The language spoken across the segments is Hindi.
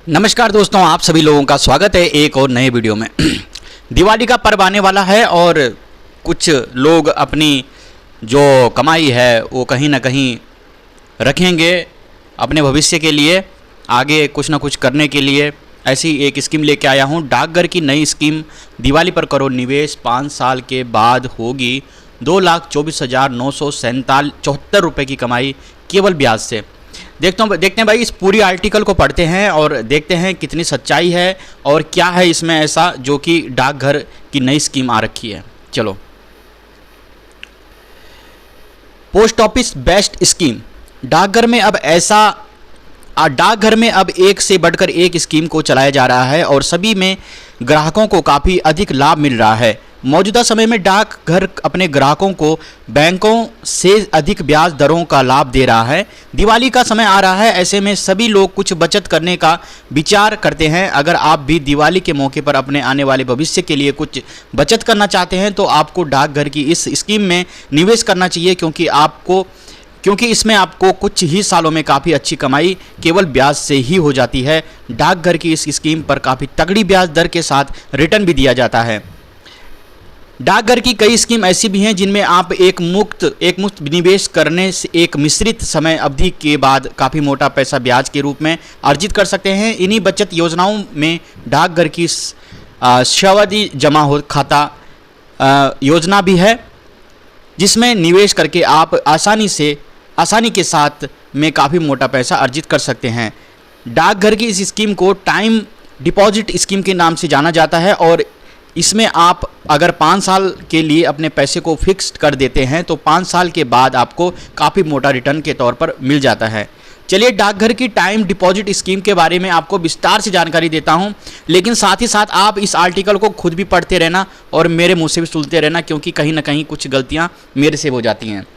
नमस्कार दोस्तों, आप सभी लोगों का स्वागत है एक और नए वीडियो में। दिवाली का पर्व आने वाला है और कुछ लोग अपनी जो कमाई है वो कहीं ना कहीं रखेंगे अपने भविष्य के लिए, आगे कुछ ना कुछ करने के लिए। ऐसी एक स्कीम लेके आया हूँ। डाकघर की नई स्कीम, दिवाली पर करो निवेश, 5 साल के बाद होगी 2,24,974 रुपये की कमाई केवल ब्याज से। देखते हैं भाई, इस पूरी आर्टिकल को पढ़ते हैं और देखते हैं कितनी सच्चाई है और क्या है इसमें ऐसा जो कि डाकघर की नई स्कीम आ रखी है। चलो, पोस्ट ऑफिस बेस्ट स्कीम। डाकघर में अब एक से बढ़कर एक स्कीम को चलाया जा रहा है और सभी में ग्राहकों को काफ़ी अधिक लाभ मिल रहा है। मौजूदा समय में डाकघर अपने ग्राहकों को बैंकों से अधिक ब्याज दरों का लाभ दे रहा है। दिवाली का समय आ रहा है, ऐसे में सभी लोग कुछ बचत करने का विचार करते हैं। अगर आप भी दिवाली के मौके पर अपने आने वाले भविष्य के लिए कुछ बचत करना चाहते हैं तो आपको डाकघर की इस स्कीम में निवेश करना चाहिए, क्योंकि इसमें आपको कुछ ही सालों में काफ़ी अच्छी कमाई केवल ब्याज से ही हो जाती है। डाकघर की इस स्कीम पर काफ़ी तगड़ी ब्याज दर के साथ रिटर्न भी दिया जाता है। डाकघर की कई स्कीम ऐसी भी हैं जिनमें आप एक मुक्त निवेश करने से एक मिश्रित समय अवधि के बाद काफ़ी मोटा पैसा ब्याज के रूप में अर्जित कर सकते हैं। इन्हीं बचत योजनाओं में डाकघर की सावधि जमा खाता योजना भी है, जिसमें निवेश करके आप आसानी के साथ में काफ़ी मोटा पैसा अर्जित कर सकते हैं। डाकघर की इस स्कीम को टाइम डिपॉजिट स्कीम के नाम से जाना जाता है और इसमें आप अगर 5 साल के लिए अपने पैसे को फिक्स्ड कर देते हैं तो 5 साल के बाद आपको काफ़ी मोटा रिटर्न के तौर पर मिल जाता है। चलिए, डाकघर की टाइम डिपॉजिट स्कीम के बारे में आपको विस्तार से जानकारी देता हूं, लेकिन साथ ही साथ आप इस आर्टिकल को खुद भी पढ़ते रहना और मेरे मुंह से भी सुनते रहना, क्योंकि कहीं ना कहीं कुछ गलतियां मेरे से हो जाती हैं।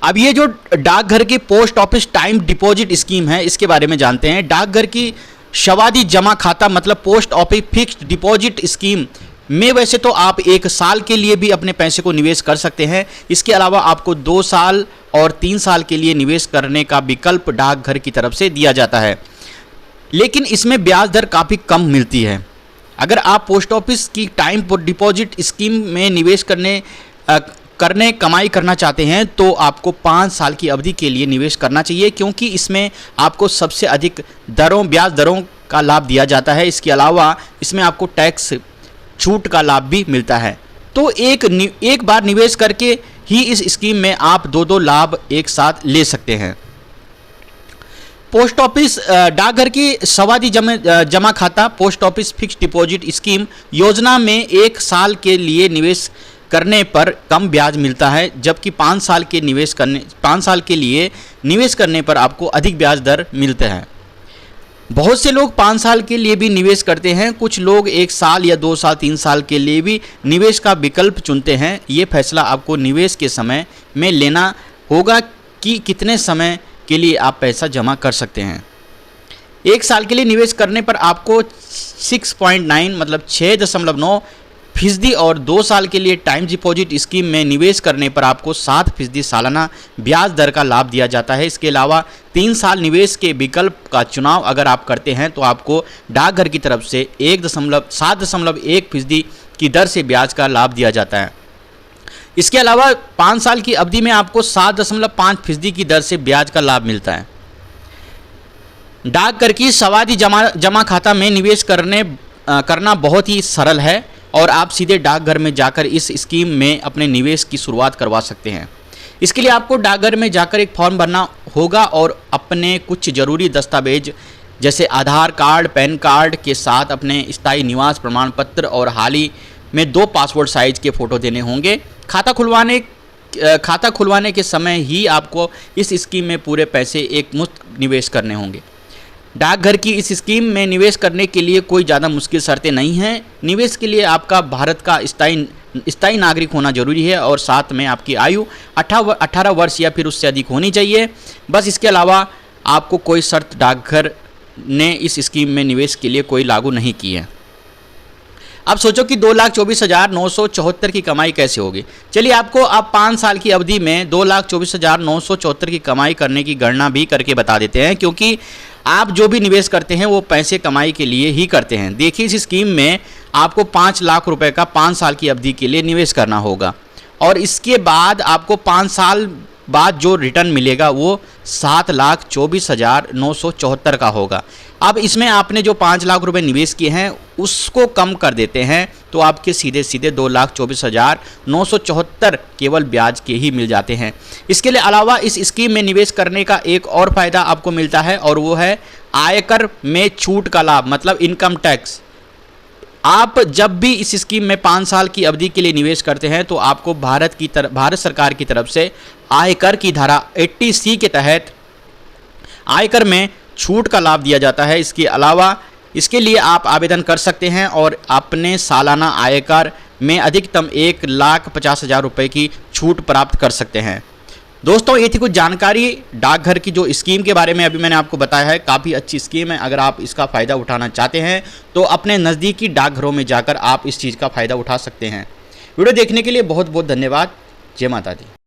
अब ये जो डाकघर की post office time deposit scheme है, इसके बारे में जानते हैं। डाकघर की सावधि जमा खाता मतलब post office fixed deposit scheme में वैसे तो आप 1 साल के लिए भी अपने पैसे को निवेश कर सकते हैं। इसके अलावा आपको 2 साल और 3 साल के लिए निवेश करने का विकल्प डाकघर की तरफ से दिया जाता है, लेकिन इसमें ब्याज दर काफ़ी कम मिलती है। अगर आप पोस्ट ऑफिस की टाइम डिपॉजिट स्कीम में निवेश कमाई करना चाहते हैं तो आपको 5 साल की अवधि के लिए निवेश करना चाहिए, क्योंकि इसमें आपको सबसे अधिक ब्याज दरों का लाभ दिया जाता है। इसके अलावा इसमें आपको टैक्स छूट का लाभ भी मिलता है। तो एक बार निवेश करके ही इस स्कीम में आप 2 लाभ एक साथ ले सकते हैं। पोस्ट ऑफिस डाकघर की सावधि जमा खाता post office fixed deposit scheme योजना में 1 साल के लिए निवेश करने पर कम ब्याज मिलता है, जबकि 5 साल के लिए निवेश करने पर आपको अधिक ब्याज दर मिलते हैं। बहुत से लोग 5 साल के लिए भी निवेश करते हैं। कुछ लोग 1 साल या 2 साल 3 साल के लिए भी निवेश का विकल्प चुनते हैं। ये फैसला आपको निवेश के समय में लेना होगा कि कितने समय के लिए आप पैसा जमा कर सकते हैं। 1 साल के लिए निवेश करने पर आपको 6.9 मतलब 6.9% और 2 साल के लिए टाइम डिपॉजिट स्कीम में निवेश करने पर आपको 7% सालाना ब्याज दर का लाभ दिया जाता है। इसके अलावा 3 साल निवेश के विकल्प का चुनाव अगर आप करते हैं तो आपको डाकघर की तरफ से 7.1% की दर से ब्याज का लाभ दिया जाता है। इसके अलावा 5 साल की अवधि में आपको 7.5% की दर से ब्याज का लाभ मिलता है। डाकघर की सावधि जमा खाता में निवेश करना बहुत ही सरल है और आप सीधे डाकघर में जाकर इस स्कीम में अपने निवेश की शुरुआत करवा सकते हैं। इसके लिए आपको डाकघर में जाकर एक फॉर्म भरना होगा और अपने कुछ ज़रूरी दस्तावेज जैसे आधार कार्ड, पैन कार्ड के साथ अपने स्थायी निवास प्रमाण पत्र और हाल ही में 2 पासपोर्ट साइज के फ़ोटो देने होंगे। खाता खुलवाने के समय ही आपको इस स्कीम में पूरे पैसे एक मुश्त निवेश करने होंगे। डाकघर की इस स्कीम में निवेश करने के लिए कोई ज़्यादा मुश्किल शर्तें नहीं हैं। निवेश के लिए आपका भारत का स्थायी नागरिक होना जरूरी है और साथ में आपकी आयु 18 वर्ष या फिर उससे अधिक होनी चाहिए। बस इसके अलावा आपको कोई शर्त डाकघर ने इस स्कीम में निवेश के लिए कोई लागू नहीं की है। अब सोचो कि 2,24,974 की कमाई कैसे होगी। चलिए आपको अब 5 साल की अवधि में 2,24,974 की कमाई करने की गणना भी करके बता देते हैं, क्योंकि आप जो भी निवेश करते हैं वो पैसे कमाई के लिए ही करते हैं। देखिए, इस स्कीम में आपको 5 लाख रुपए का 5 साल की अवधि के लिए निवेश करना होगा और इसके बाद आपको 5 साल बाद जो रिटर्न मिलेगा वो 7,24,974 का होगा। अब इसमें आपने जो 5 लाख रुपए निवेश किए हैं उसको कम कर देते हैं तो आपके सीधे सीधे 2,24,974 केवल ब्याज के ही मिल जाते हैं। इसके लिए अलावा इस स्कीम में निवेश करने का एक और फ़ायदा आपको मिलता है और वो है आयकर में छूट का लाभ, मतलब इनकम टैक्स। आप जब भी इस स्कीम में 5 साल की अवधि के लिए निवेश करते हैं तो आपको भारत सरकार की तरफ से आयकर की धारा 80C के तहत आयकर में छूट का लाभ दिया जाता है। इसके अलावा इसके लिए आप आवेदन कर सकते हैं और अपने सालाना आयकर में अधिकतम 1,50,000 रुपये की छूट प्राप्त कर सकते हैं। दोस्तों, ये थी कुछ जानकारी डाकघर की जो स्कीम के बारे में अभी मैंने आपको बताया है। काफ़ी अच्छी स्कीम है। अगर आप इसका फ़ायदा उठाना चाहते हैं तो अपने नज़दीकी डाकघरों में जाकर आप इस चीज़ का फ़ायदा उठा सकते हैं। वीडियो देखने के लिए बहुत बहुत धन्यवाद। जय माता दी।